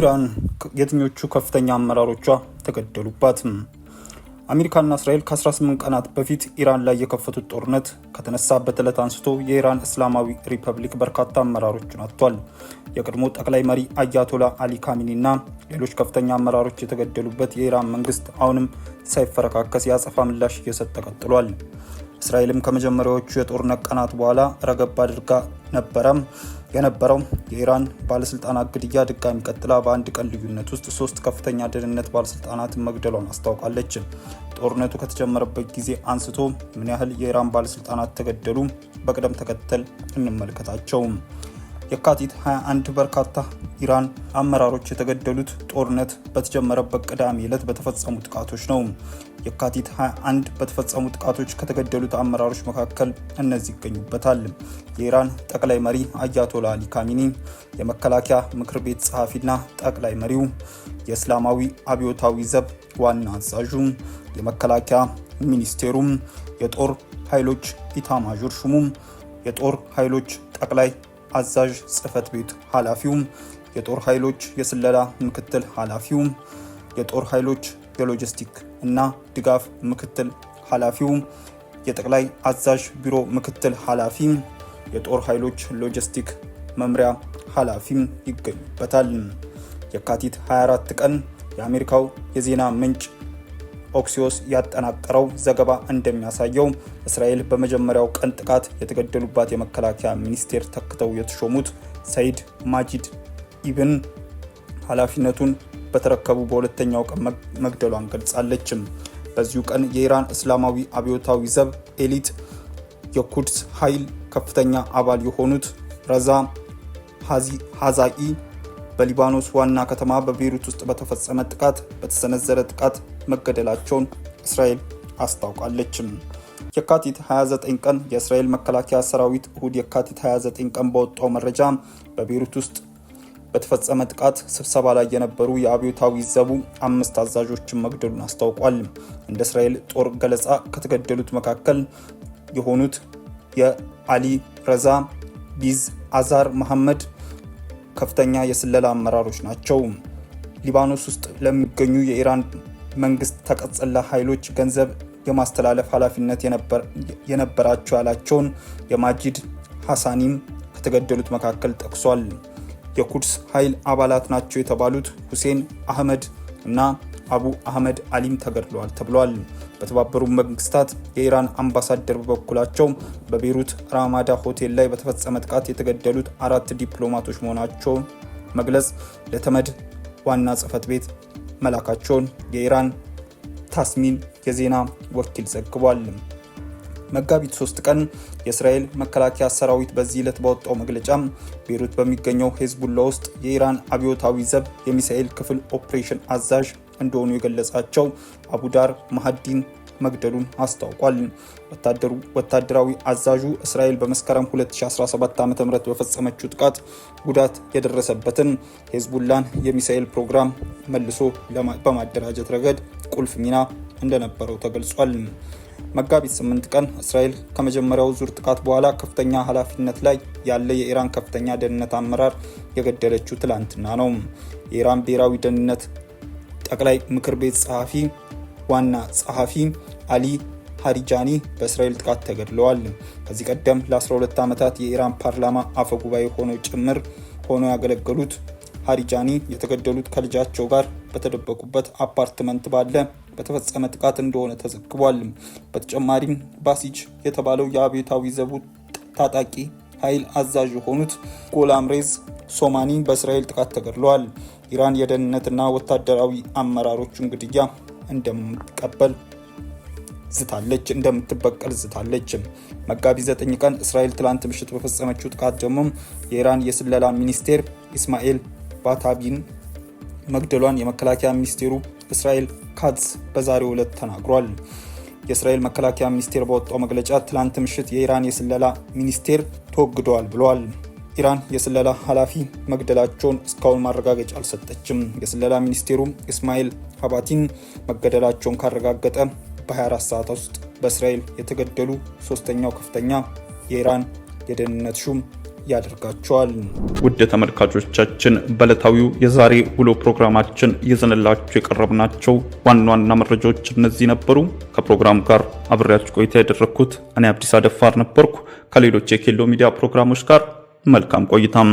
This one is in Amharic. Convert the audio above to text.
ኢራን የትኞቹ ከፍተኛ አመራሮቿ ተገደሉባት? አሜሪካና እስራኤል ከ18 ቀናት በፊት ኢራን ላይ የከፈቱት ጦርነት ከተነሳበት ዕለት አንስቶ የኢራን እስላማዊ ሪፐብሊክ በርካታ አመራሮችን አጥቷል። የቀድሞ ጠቅላይ መሪ አያቶላ አሊ ካሚኒና ሌሎች ከፍተኛ አመራሮች የተገደሉበት የኢራን መንግስት አሁንም ሳይፈረካከስ የአጸፋ ምላሽ እየሰጠ ቀጥሏል። እስራኤልም ከመጀመሪያዎቹ የጦርነት ቀናት በኋላ ረገብ አድርጋ የነበረው የኢራን ባለስልጣናት ግድያ ድጋሚ ቀጥላ በአንድ ቀን ልዩነት ውስጥ 3 ከፍተኛ ደህንነት ባለስልጣናትን መግደሏን አስታውቃለች። ጦርነቱ ከተጀመረበት ጊዜ አንስቶ ምን ያህል የኢራን ባለስልጣናት ተገደሉ? በቅደም ተከተል እንመልከታቸው። የካቲት 21 በርካታ ኢራን አመራሮች የተገደሉት ጦርነት በተጀመረበት ቅዳሜ ዕለት በተፈጸሙ ጥቃቶች ነው። የካቲት 21 በተፈጸሙ ጥቃቶች ከተገደሉት አመራሮች መካከል እነዚህ ይገኙበታል። የኢራን ጠቅላይ መሪ አያቶላ አሊ ካሚኒ፣ የመከላከያ ምክር ቤት ጸሐፊና ጠቅላይ መሪው፣ የእስላማዊ አብዮታዊ ዘብ ዋና አዛዡ፣ የመከላከያ ሚኒስቴሩ፣ የጦር ኃይሎች ኢታማዦር ሹሙ፣ የጦር ኃይሎች ጠቅላይ አዛዥ ጽህፈት ቤት ኃላፊው፣ የጦር ኃይሎች የስለላ ምክትል ኃላፊው፣ የጦር ኃይሎች የሎጂስቲክ እና ድጋፍ ምክትል ኃላፊው፣ የጠቅላይ አዛዥ ቢሮ ምክትል ኃላፊ፣ የጦር ኃይሎች ሎጂስቲክ መምሪያ ኃላፊ ይገኙበታል። የካቲት 24 ቀን የአሜሪካው የዜና ምንጭ ኦክሲዮስ ያጠናቀረው ዘገባ እንደሚያሳየው እስራኤል በመጀመሪያው ቀን ጥቃት የተገደሉባት የመከላከያ ሚኒስቴር ተክተው የተሾሙት ሰይድ ማጂድ ኢብን ኃላፊነቱን በተረከቡ በሁለተኛው ቀን መግደሏን ገልጻለች። በዚሁ ቀን የኢራን እስላማዊ አብዮታዊ ዘብ ኤሊት የኩድስ ኃይል ከፍተኛ አባል የሆኑት ረዛ ሀዛኢ በሊባኖስ ዋና ከተማ በቤይሩት ውስጥ በተሰነዘረ ጥቃት መገደላቸውን እስራኤል አስታውቃለች። የካቲት 29 ቀን የእስራኤል መከላከያ ሰራዊት እሁድ የካቲት 29 ቀን በወጣው መረጃ በቤይሩት ውስጥ በተፈጸመ ጥቃት ስብሰባ ላይ የነበሩ የአብዮታዊ ዘቡ 5 አዛዦችን መግደሉን አስታውቋል። እንደ እስራኤል ጦር ገለጻ ከተገደሉት መካከል የሆኑት የአሊ ረዛ ቢዝ አዛር መሐመድ ከፍተኛ የስለላ አመራሮች ናቸው። ሊባኖስ ውስጥ ለሚገኙ የኢራን መንግስት ተቀጽላ ኃይሎች ገንዘብ የማስተላለፍ ኃላፊነት የነበራቸው ያላቸውን የማጂድ ሐሳኒም ከተገደሉት መካከል ጠቅሷል። የኩድስ ኃይል አባላት ናቸው የተባሉት ሁሴን አህመድ እና አቡ አህመድ አሊም ተገድለዋል ተብሏል። በተባበሩት መንግስታት የኢራን አምባሳደር በበኩላቸው በቤይሩት ራማዳ ሆቴል ላይ በተፈጸመ ጥቃት የተገደሉት 4 ዲፕሎማቶች መሆናቸውን መግለጽ ለተመድ ዋና ጽህፈት ቤት መላካቸውን የኢራን ታስሚን የዜና ወኪል ዘግቧል። መጋቢት 3 ቀን የእስራኤል መከላከያ ሰራዊት በዚህ ዕለት ባወጣው መግለጫ ቤይሩት በሚገኘው ሄዝቡላ ውስጥ የኢራን አብዮታዊ ዘብ የሚሳኤል ክፍል ኦፕሬሽን አዛዥ እንደሆኑ የገለጻቸው አቡዳር ማህዲን መግደሉን አስታውቋል። ወታደራዊ አዛዡ እስራኤል በመስከረም 2017 ዓ.ም በፈጸመችው ጥቃት ጉዳት የደረሰበትን ሄዝቡላን የሚሳኤል ፕሮግራም መልሶ በማደራጀት ረገድ ቁልፍ ሚና እንደነበረው ተገልጿል። መጋቢት 8 ቀን እስራኤል ከመጀመሪያው ዙር ጥቃት በኋላ ከፍተኛ ኃላፊነት ላይ ያለ የኢራን ከፍተኛ ደህንነት አመራር የገደለችው ትላንትና ነው። የኢራን ብሔራዊ ደህንነት ጠቅላይ ምክር ቤት ዋና ጸሐፊ አሊ ሃሪጃኒ በእስራኤል ጥቃት ተገድለዋል። ከዚህ ቀደም ለ12 ዓመታት የኢራን ፓርላማ አፈ ጉባኤ ሆነው ያገለገሉት ሃሪጃኒ የተገደሉት ከልጃቸው ጋር በተደበቁበት አፓርትመንት በተፈጸመ ጥቃት እንደሆነ ተዘግቧል። በተጨማሪም ባሲጅ የተባለው የአብዮታዊ ዘቡ ታጣቂ ኃይል አዛዥ የሆኑት ጎላምሬዝ ሶማኒ በእስራኤል ጥቃት ተገድለዋል። ኢራን የደህንነትና ወታደራዊ አመራሮችን ግድያ እንደምትበቀል ዝታለች። መጋቢት 9 ቀን እስራኤል ትላንት ምሽት በፈጸመችው ጥቃት ደግሞ የኢራን የስለላ ሚኒስቴር ኢስማኤል ባታቢን መግደሏን የመከላከያ ሚኒስቴሩ እስራኤል ካትዝ በዛሬው ዕለት ተናግሯል። የእስራኤል መከላከያ ሚኒስቴር ባወጣው መግለጫ ትላንት ምሽት የኢራን የስለላ ሚኒስቴር ተወግደዋል ብለዋል። ኢራን የስለላ ኃላፊ መግደላቸውን እስካሁን ማረጋገጫ አልሰጠችም። የስለላ ሚኒስቴሩ ኢስማኤል ሀባቲን መገደላቸውን ካረጋገጠ በ24 ሰዓታት ውስጥ በእስራኤል የተገደሉ ሶስተኛው ከፍተኛ የኢራን የደህንነት ሹም ያደርጋቸዋል። ውድ ተመልካቾቻችን በዕለታዊው የዛሬ ውሎ ፕሮግራማችን ይዘንላችሁ የቀረብናቸው ዋና ዋና መረጃዎች እነዚህ ነበሩ። ከፕሮግራሙ ጋር አብሬያችሁ ቆይታ ያደረኩት እኔ አብዲስ አደፋር ነበርኩ። ከሌሎች የኬሎ ሚዲያ ፕሮግራሞች ጋር መልካም ቆይታም